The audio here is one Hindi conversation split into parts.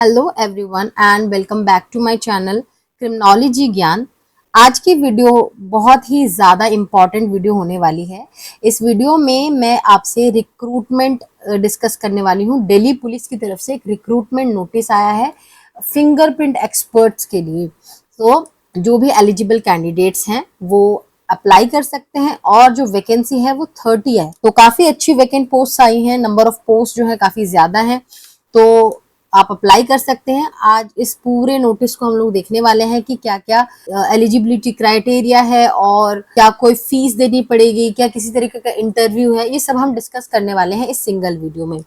Hello everyone and welcome back to my channel criminology Gyan. आज की वीडियो बहुत ही ज़्यादा इम्पॉर्टेंट वीडियो होने वाली है। इस वीडियो में मैं आपसे रिक्रूटमेंट डिस्कस करने वाली हूँ। दिल्ली पुलिस की तरफ से एक रिक्रूटमेंट नोटिस आया है फिंगरप्रिंट एक्सपर्ट्स के लिए। तो जो भी एलिजिबल कैंडिडेट्स हैं वो अप्लाई कर सकते हैं और जो वैकेंसी है वो 30 है। तो काफ़ी अच्छी वैकेंट पोस्ट आई हैं, नंबर ऑफ पोस्ट जो है काफ़ी ज़्यादा है, तो आप अप्लाई कर सकते हैं। आज इस पूरे नोटिस को हम लोग देखने वाले हैं कि क्या क्या एलिजिबिलिटी क्राइटेरिया है और क्या कोई फीस देनी पड़ेगी, क्या किसी तरीके का इंटरव्यू है, ये सब हम डिस्कस करने वाले हैं इस सिंगल वीडियो में।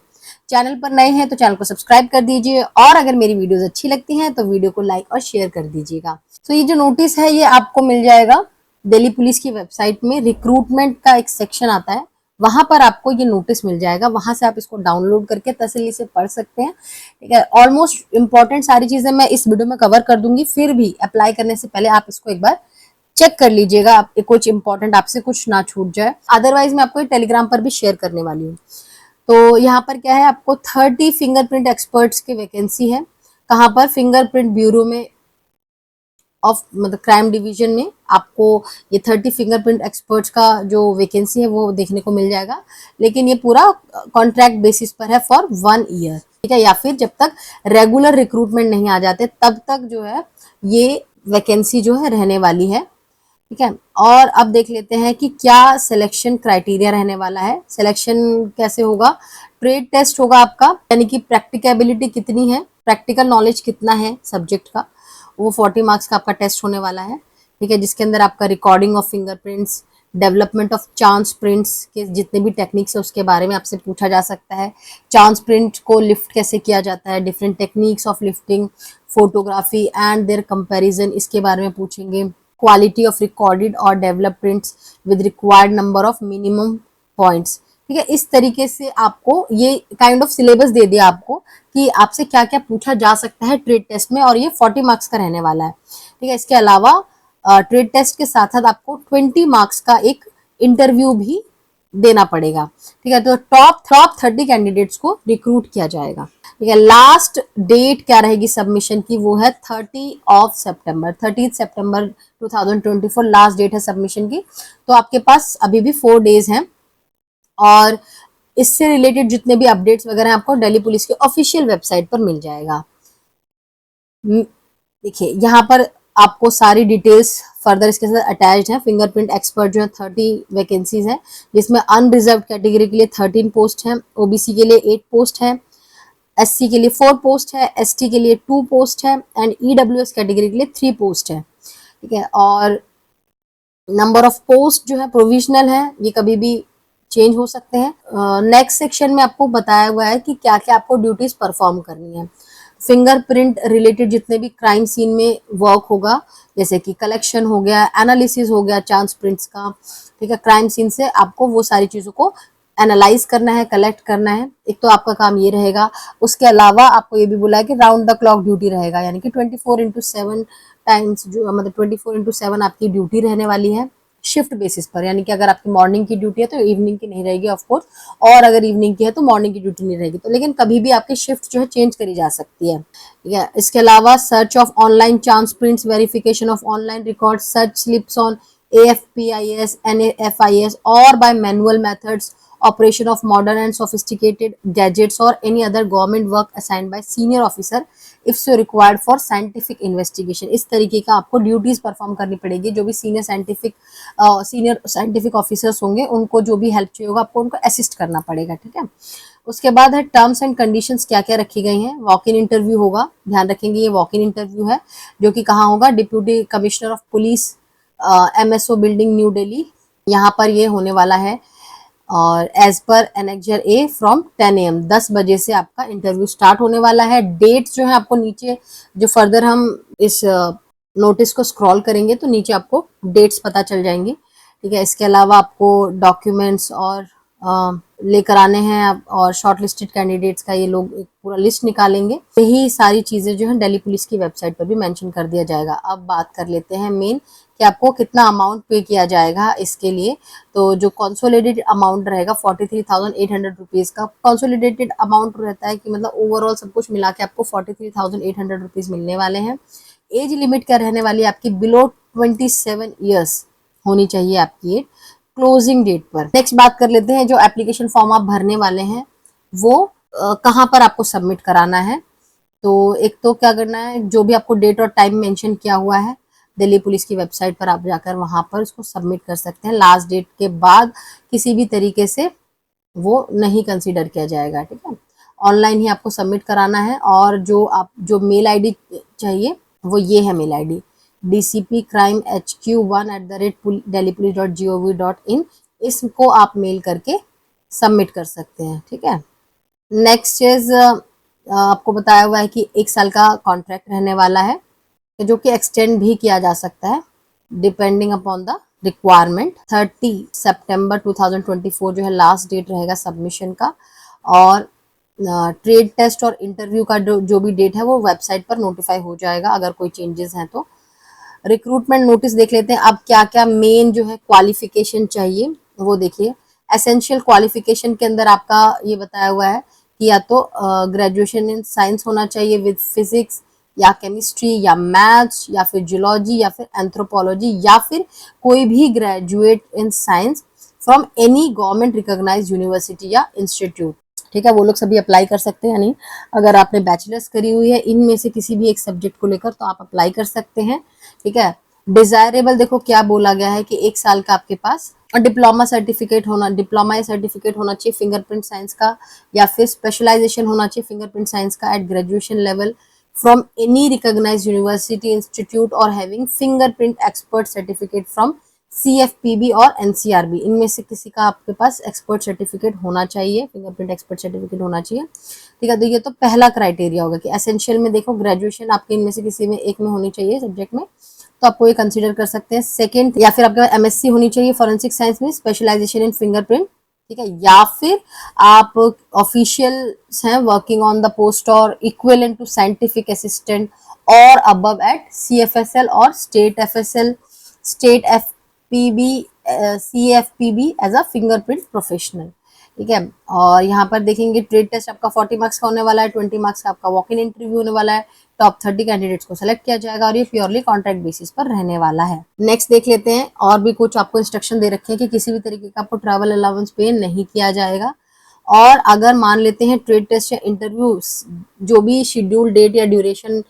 चैनल पर नए हैं तो चैनल को सब्सक्राइब कर दीजिए और अगर मेरी वीडियोस अच्छी लगती हैं तो वीडियो को लाइक और शेयर कर दीजिएगा। तो ये जो नोटिस है ये आपको मिल जाएगा दिल्ली पुलिस की वेबसाइट में। रिक्रूटमेंट का एक सेक्शन आता है, वहां पर आपको ये नोटिस मिल जाएगा। वहां से आप इसको डाउनलोड करके तसल्ली से पढ़ सकते हैं। ठीक है, ऑलमोस्ट इंपॉर्टेंट सारी चीजें मैं इस वीडियो में कवर कर दूंगी, फिर भी अप्लाई करने से पहले आप इसको एक बार चेक कर लीजिएगा, आप कुछ इंपॉर्टेंट आपसे कुछ ना छूट जाए। अदरवाइज मैं आपको टेलीग्राम पर भी शेयर करने वाली हूँ। तो यहाँ पर क्या है, आपको 30 फिंगरप्रिंट एक्सपर्ट्स की वैकेंसी है। कहाँ पर? फिंगरप्रिंट ब्यूरो में ऑफ मतलब क्राइम डिवीजन में आपको ये 30 फिंगरप्रिंट एक्सपर्ट्स का जो वैकेंसी है वो देखने को मिल जाएगा। लेकिन ये पूरा कॉन्ट्रैक्ट बेसिस पर है फॉर 1 ईयर। ठीक है, या फिर जब तक रेगुलर रिक्रूटमेंट नहीं आ जाते तब तक जो है ये वैकेंसी जो है रहने वाली है। ठीक है, और अब देख लेते हैं कि क्या सिलेक्शन क्राइटेरिया रहने वाला है। सिलेक्शन कैसे होगा? ट्रेड टेस्ट होगा आपका, यानी कि प्रैक्टिकेबिलिटी कितनी है, प्रैक्टिकल नॉलेज कितना है सब्जेक्ट का, वो 40 मार्क्स का आपका टेस्ट होने वाला है। ठीक है, जिसके अंदर आपका recording of fingerprints, development of chance prints के जितने भी टेक्निक्स है उसके बारे में आपसे पूछा जा सकता है। चांस प्रिंट को लिफ्ट कैसे किया जाता है, different techniques of lifting, photography and their comparison, इसके बारे में पूछेंगे। क्वालिटी ऑफ रिकॉर्डेड और develop prints with required number of minimum points. ठीक है, इस तरीके से आपको ये काइंड ऑफ सिलेबस दे दिया आपको कि आपसे क्या क्या पूछा जा सकता है ट्रेड टेस्ट में, और ये 40 मार्क्स का रहने वाला है। ठीक है, इसके अलावा ट्रेड टेस्ट के साथ साथ आपको 20 मार्क्स का एक इंटरव्यू भी देना पड़ेगा। ठीक है, तो टॉप 30 कैंडिडेट्स को रिक्रूट किया जाएगा। ठीक है, लास्ट डेट क्या रहेगी सबमिशन की? वो है 30 सितंबर 2024 लास्ट डेट है सबमिशन की। तो आपके पास अभी भी 4 डेज हैं और इससे रिलेटेड जितने भी अपडेट्स वगैरह आपको दिल्ली पुलिस के ऑफिशियल वेबसाइट पर मिल जाएगा। देखिए यहाँ पर आपको सारी डिटेल्स फर्दर इसके साथ अटैच्ड है। फिंगरप्रिंट एक्सपर्ट जो है 30 वैकेंसीज हैं, जिसमें अनरिजर्व कैटेगरी के लिए 13 पोस्ट हैं, ओबीसी के लिए 8 पोस्ट है, एससी के लिए 4 पोस्ट है, एसटी के लिए 2 पोस्ट है एंड ईडब्ल्यूएस कैटेगरी के लिए 3 पोस्ट है। ठीक है, और नंबर ऑफ पोस्ट जो है प्रोविजनल है, ये कभी भी चेंज हो सकते हैं। नेक्स्ट सेक्शन में आपको बताया हुआ है कि क्या क्या आपको ड्यूटीज परफॉर्म करनी है। फिंगरप्रिंट रिलेटेड जितने भी क्राइम सीन में वर्क होगा, जैसे कि कलेक्शन हो गया, एनालिसिस हो गया चांस प्रिंट्स का। ठीक है, क्राइम सीन से आपको वो सारी चीज़ों को एनालाइज करना है, कलेक्ट करना है। एक तो आपका काम ये रहेगा। उसके अलावा आपको ये भी बोला है कि राउंड द क्लॉक ड्यूटी रहेगा, यानी कि 24/7 टाइम्स जो मतलब 24/7 आपकी ड्यूटी रहने वाली है शिफ्ट बेसिस पर। यानी कि अगर आपकी मॉर्निंग की ड्यूटी है तो इवनिंग की नहीं रहेगी ऑफ कोर्स, और अगर इवनिंग की है तो मॉर्निंग की ड्यूटी नहीं रहेगी। तो लेकिन कभी भी आपकी शिफ्ट जो है चेंज करी जा सकती है। ठीक है, इसके अलावा search of online chance prints, verification of online record, search slips on AFPIS, NAFIS or by manual methods, operation of modern and sophisticated gadgets or any other government work assigned by senior officer if so required for scientific investigation। इस तरीके का आपको ड्यूटीज परफॉर्म करनी पड़ेगी। जो भी सीनियर साइंटिफिक ऑफिसर्स होंगे उनको जो भी हेल्प चाहिए होगा आपको उनको असिस्ट करना पड़ेगा। ठीक है, उसके बाद है टर्म्स एंड कंडीशंस क्या क्या रखी गई हैं। वॉक इन इंटरव्यू होगा, ध्यान रखेंगे ये वॉक इन इंटरव्यू है, जो कि कहाँ होगा? Deputy commissioner of police, MSO building new Delhi, यहाँ पर ये होने वाला है। और as per annexure A from 10 AM 10 बजे से आपका इंटरव्यू स्टार्ट होने वाला है। डेट्स जो है आपको नीचे, जो फर्दर हम इस नोटिस को स्क्रॉल करेंगे तो नीचे आपको डेट्स पता चल जाएंगी। ठीक है, इसके अलावा आपको डॉक्यूमेंट्स और लेकर आने हैं आप, और शॉर्ट लिस्टेड कैंडिडेट्स का ये लोग एक पूरा लिस्ट निकालेंगे। यही सारी चीज़ें जो है दिल्ली पुलिस की वेबसाइट पर भी मेंशन कर दिया जाएगा। अब बात कर लेते हैं मेन कि आपको कितना अमाउंट पे किया जाएगा इसके लिए। तो जो कंसोलिडेटेड अमाउंट रहेगा 43,800 रुपीज़ का कंसोलिडेटेड अमाउंट रहता है कि मतलब ओवरऑल सब कुछ मिला के आपको 43,800 रुपीज़ मिलने वाले हैं। एज लिमिट क्या रहने वाली है आपकी, बिलो 27 ईयर्स होनी चाहिए आपकी एज क्लोजिंग डेट पर। नेक्स्ट बात कर लेते हैं जो एप्लीकेशन फॉर्म आप भरने वाले हैं वो कहाँ पर आपको सबमिट कराना है। तो एक तो क्या करना है, जो भी आपको डेट और टाइम मेंशन किया हुआ है दिल्ली पुलिस की वेबसाइट पर आप जाकर वहां पर उसको सबमिट कर सकते हैं। लास्ट डेट के बाद किसी भी तरीके से वो नहीं कंसीडर किया जाएगा, ठीक है। ऑनलाइन ही आपको सबमिट कराना है। और जो मेल आईडी चाहिए वो ये है मेल आईडी dcpcrimehq1@delhipolice.gov.in। इसको आप मेल करके सबमिट कर सकते हैं, ठीक है। नेक्स्ट इज आपको बताया हुआ है कि 1 साल का कॉन्ट्रैक्ट रहने वाला है जो कि एक्सटेंड भी किया जा सकता है डिपेंडिंग अपॉन द रिक्वायरमेंट। 30 सितंबर 2024 जो है लास्ट डेट रहेगा सबमिशन का। और ट्रेड टेस्ट और इंटरव्यू का जो भी डेट है वो वेबसाइट पर नोटिफाई हो जाएगा अगर कोई चेंजेस हैं तो। रिक्रूटमेंट नोटिस देख लेते हैं अब क्या क्या मेन जो है क्वालिफिकेशन चाहिए वो देखिए। एसेंशियल क्वालिफिकेशन के अंदर आपका ये बताया हुआ है कि या तो ग्रेजुएशन इन साइंस होना चाहिए विद फिजिक्स या केमिस्ट्री या मैथ्स या फिर जियोलॉजी या फिर एंथ्रोपोलॉजी या फिर कोई भी graduate in science from any government recognized university या इंस्टीट्यूट, ठीक है। वो लोग सभी अप्लाई कर सकते हैं, यानी अगर आपने बैचलर्स करी हुई है इनमें से किसी भी एक सब्जेक्ट को लेकर तो आप अप्लाई कर सकते हैं, ठीक है। डिजायरेबल देखो क्या बोला गया है कि 1 साल का आपके पास डिप्लोमा या सर्टिफिकेट होना चाहिए फिंगरप्रिंट साइंस का, या फिर स्पेशलाइजेशन होना चाहिए फिंगरप्रिंट साइंस का at graduation level from any recognised university institute और having fingerprint expert certificate from CFPB और NCRB। इनमें से किसी का आपके पास एक्सपर्ट सर्टिफिकेट होना चाहिए, फिंगरप्रिंट एक्सपर्ट सर्टिफिकेट होना चाहिए, ठीक है। तो ये तो पहला क्राइटेरिया होगा कि एसेंशियल में देखो ग्रेजुएशन आपके इनमें से किसी में एक में होनी चाहिए सब्जेक्ट में, तो आपको ये कंसीडर कर सकते हैं। सेकंड, या फिर आपके पास MSc होनी चाहिए फॉरेंसिक साइंस में स्पेशलाइजेशन इन फिंगरप्रिंट, ठीक है। या फिर आप ऑफिशियल्स हैं वर्किंग ऑन द पोस्ट और इक्विवेलेंट टू साइंटिफिक असिस्टेंट और अबव एट CFSL और state FSL, state FPB, CFPB as a fingerprint professional, ठीक है। और यहाँ पर देखेंगे ट्रेड टेस्ट आपका 40 मार्क्स का होने वाला है, 20 मार्क्स का आपका वॉक इन इंटरव्यू होने वाला है। टॉप 30 कैंडिडेट्स को सेलेक्ट किया जाएगा और ये प्योरली कॉन्ट्रैक्ट बेसिस पर रहने वाला है। नेक्स्ट देख लेते हैं, और भी कुछ आपको इंस्ट्रक्शन दे रखे हैं कि किसी भी तरीके का आपको ट्रैवल अलाउंस पे नहीं किया जाएगा। और अगर मान लेते हैं ट्रेड टेस्ट या इंटरव्यू जो भी शेड्यूल डेट या ड्यूरेशन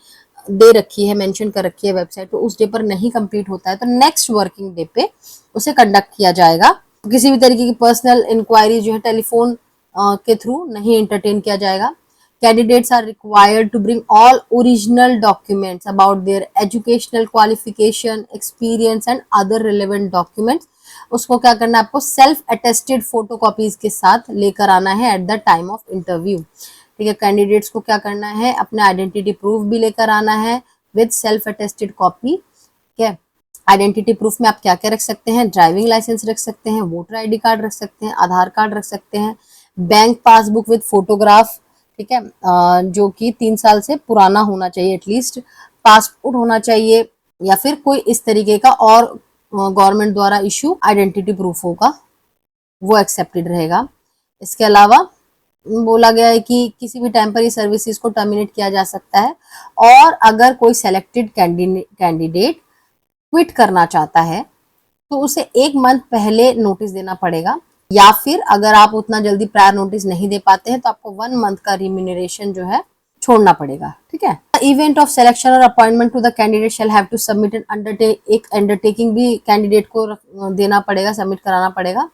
दे रखी है, मेंशन कर रखी है वेबसाइट पे, उस डे पर नहीं कंप्लीट होता है तो नेक्स्ट वर्किंग डे पे उसे कंडक्ट किया जाएगा। किसी भी तरीके की पर्सनल इंक्वायरी जो है टेलीफोन के थ्रू नहीं एंटरटेन किया जाएगा। Candidates are required to bring all original documents about their educational qualification, experience and other relevant documents. उसको क्या करना है, आपको सेल्फ अटेस्टेड फोटो कॉपीज के साथ लेकर आना है at the time of interview, ठीक है। कैंडिडेट्स को क्या करना है, अपना आइडेंटिटी प्रूफ भी लेकर आना है विद सेल्फ अटेस्टेड कॉपी, ठीक है। आइडेंटिटी प्रूफ में आप क्या क्या रख सकते हैं, ड्राइविंग लाइसेंस रख सकते हैं, वोटर ID कार्ड रख सकते हैं, आधार कार्ड रख सकते हैं, बैंक पासबुक विद फोटोग्राफ, ठीक है, जो कि 3 साल से पुराना होना चाहिए एटलीस्ट, पासपोर्ट होना चाहिए, या फिर कोई इस तरीके का और गवर्नमेंट द्वारा इशू आइडेंटिटी प्रूफ होगा वो एक्सेप्टेड रहेगा। इसके अलावा बोला गया है कि किसी भी टाइम पर ये सर्विसेज को टर्मिनेट किया जा सकता है, और अगर कोई सेलेक्टेड कैंडिडेट क्विट करना चाहता है तो उसे 1 मंथ पहले नोटिस देना पड़ेगा, या फिर अगर आप उतना जल्दी प्रायर नोटिस नहीं दे पाते हैं तो आपको 1 मंथ का रिम्यूनरेशन जो है छोड़ना पड़ेगा, ठीक है। इवेंट ऑफ सिलेक्शन और appointment to the candidate shall have to submit एक अंडरटेकिंग भी कैंडिडेट को देना पड़ेगा, सबमिट कराना पड़ेगा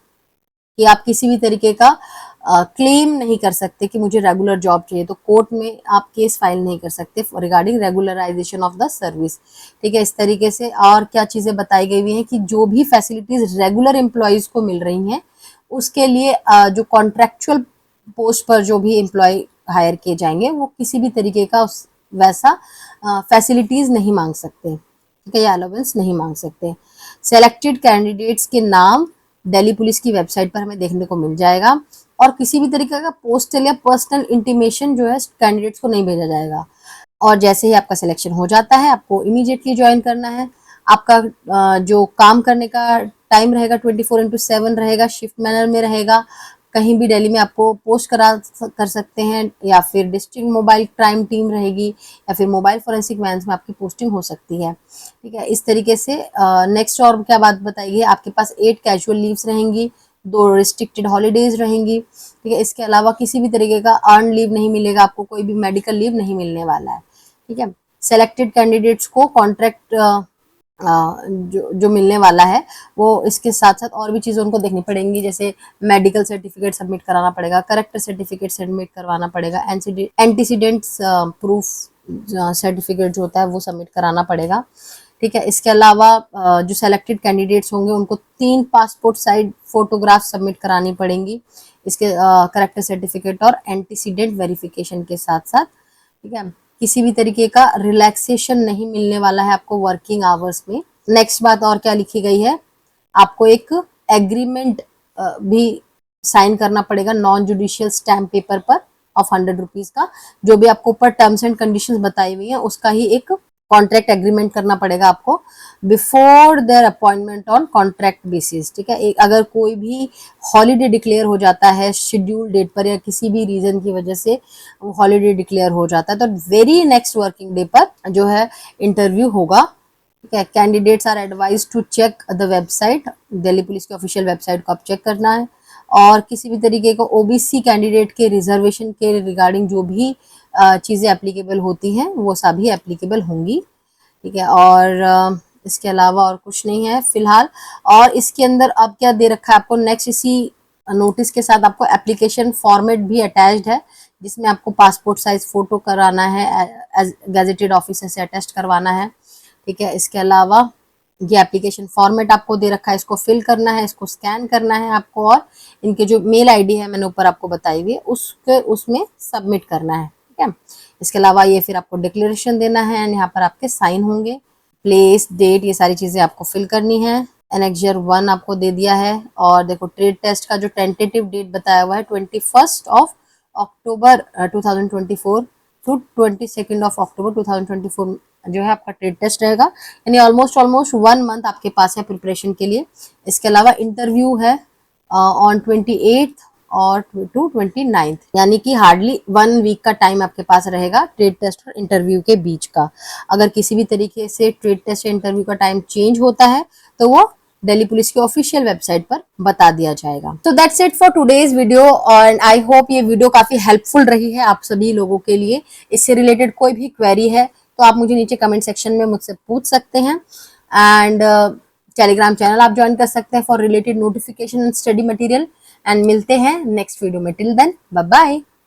कि आप किसी भी तरीके का क्लेम नहीं कर सकते कि मुझे रेगुलर जॉब चाहिए, तो कोर्ट में आप केस फाइल नहीं कर सकते regarding regularization of the service, ठीक है। इस तरीके से और क्या चीजें बताई गई हुई हैं कि जो भी फैसिलिटीज रेगुलर एम्प्लॉयज को मिल रही हैं उसके लिए जो कॉन्ट्रेक्चुअल पोस्ट पर जो भी एम्प्लॉय हायर किए जाएंगे वो किसी भी तरीके का वैसा फैसिलिटीज नहीं मांग सकते, ठीक है, या अलाउंस नहीं मांग सकते। सेलेक्टेड कैंडिडेट्स के नाम दिल्ली पुलिस की वेबसाइट पर हमें देखने को मिल जाएगा। और किसी भी तरीके का पोस्टल या पर्सनल इंटीमेशन जो है कैंडिडेट्स को नहीं भेजा जाएगा। और जैसे ही आपका सिलेक्शन हो जाता है आपको इमीडिएटली ज्वाइन करना है। आपका जो काम करने का टाइम रहेगा 24/7 रहेगा, शिफ्ट मैनर में रहेगा। कहीं भी दिल्ली में आपको पोस्ट कर सकते हैं, या फिर डिस्ट्रिक्ट मोबाइल क्राइम टीम रहेगी, या फिर मोबाइल फोरेंसिक वैन्स में आपकी पोस्टिंग हो सकती है। ठीक है, इस तरीके से नेक्स्ट और क्या बात बताइए, आपके पास 8 कैजुअल लीव्स रहेंगी, 2 रिस्ट्रिक्टेड हॉलीडेज रहेंगी। ठीक है, इसके अलावा किसी भी तरीके का अर्न लीव नहीं मिलेगा आपको, कोई भी मेडिकल लीव नहीं मिलने वाला है। ठीक है, सेलेक्टेड कैंडिडेट्स को कॉन्ट्रैक्ट जो मिलने वाला है वो इसके साथ साथ और भी चीज़ें उनको देखनी पड़ेंगी, जैसे मेडिकल सर्टिफिकेट सबमिट कराना पड़ेगा, करेक्टर सर्टिफिकेट सबमिट करवाना पड़ेगा, एंटीसीडेंट्स प्रूफ सर्टिफिकेट जो होता है वो सबमिट कराना पड़ेगा। ठीक है, इसके अलावा जो सेलेक्टेड कैंडिडेट्स होंगे उनको 3 पासपोर्ट साइज फोटोग्राफ सबमिट करानी पड़ेंगी, इसके करेक्टर सर्टिफिकेट और एंटीसीडेंट वेरिफिकेशन के साथ साथ। ठीक है, किसी भी तरीके का रिलैक्सेशन नहीं मिलने वाला है आपको वर्किंग आवर्स में। नेक्स्ट बात और क्या लिखी गई है, आपको एक एग्रीमेंट भी साइन करना पड़ेगा नॉन जुडिशियल स्टैम्प पेपर पर ऑफ 100 रुपीज का। जो भी आपको ऊपर टर्म्स एंड कंडीशंस बताई हुई है उसका ही एक कॉन्ट्रैक्ट एग्रीमेंट करना पड़ेगा आपको before there appointment on contract basis. ठीक है, एक अगर कोई भी हॉलीडे डिक्लेयर हो जाता है शेड्यूल डेट पर या किसी भी रीजन की वजह से हॉलीडे डिक्लेयर हो जाता है तो वेरी नेक्स्ट वर्किंग डे पर जो है इंटरव्यू होगा। ठीक है, candidates are advise to check the website, Delhi police की ऑफिशियल वेबसाइट को आप चेक करना है। और किसी भी तरीके को ओबीसी कैंडिडेट के रिजर्वेशन के रिगार्डिंग जो भी चीज़ें एप्लीकेबल होती हैं वो सभी एप्लीकेबल होंगी। ठीक है, और इसके अलावा और कुछ नहीं है फिलहाल। और इसके अंदर अब क्या दे रखा है आपको, नेक्स्ट इसी नोटिस के साथ आपको एप्लीकेशन फॉर्मेट भी अटैच्ड है, जिसमें आपको पासपोर्ट साइज फोटो कराना है, एज गैजेटेड ऑफिसर से अटेस्ट करवाना है। ठीक है, इसके अलावा ये एप्लीकेशन फॉर्मेट आपको दे रखा है, इसको फिल करना है, इसको स्कैन करना है आपको, और इनके जो मेल आईडी है मैंने ऊपर आपको बताई हुई है उसमें सबमिट करना है। ठीक है, इसके अलावा ये फिर आपको डिक्लेरेशन देना है एंड यहाँ पर आपके साइन होंगे, प्लेस डेट ये सारी चीज़ें आपको फिल करनी है। एनेक्जर 1 आपको दे दिया है। और देखो ट्रेड टेस्ट का जो टेंटेटिव डेट बताया हुआ है 21 अक्टूबर 2024 टू 22 अक्टूबर 2024 जो है आपका ट्रेड टेस्ट रहेगा, यानी ऑलमोस्ट 1 मंथ आपके पास है प्रिपरेशन के लिए। इसके अलावा इंटरव्यू है ऑन 28 और टू 29, यानी कि हार्डली 1 वीक का टाइम आपके पास रहेगा ट्रेड टेस्ट और इंटरव्यू के बीच का। अगर किसी भी तरीके से ट्रेड टेस्ट या इंटरव्यू का टाइम चेंज होता है तो वो दिल्ली पुलिस की ऑफिशियल वेबसाइट पर बता दिया जाएगा। तो that's it for today's video, और आई होप ये वीडियो काफी हेल्पफुल रही है आप सभी लोगों के लिए। इससे रिलेटेड कोई भी क्वेरी है तो आप मुझे नीचे कमेंट सेक्शन में मुझसे पूछ सकते हैं, एंड टेलीग्राम चैनल आप ज्वाइन कर सकते हैं for related notification and study material. And मिलते हैं नेक्स्ट वीडियो में, टिल देन बाय बाय।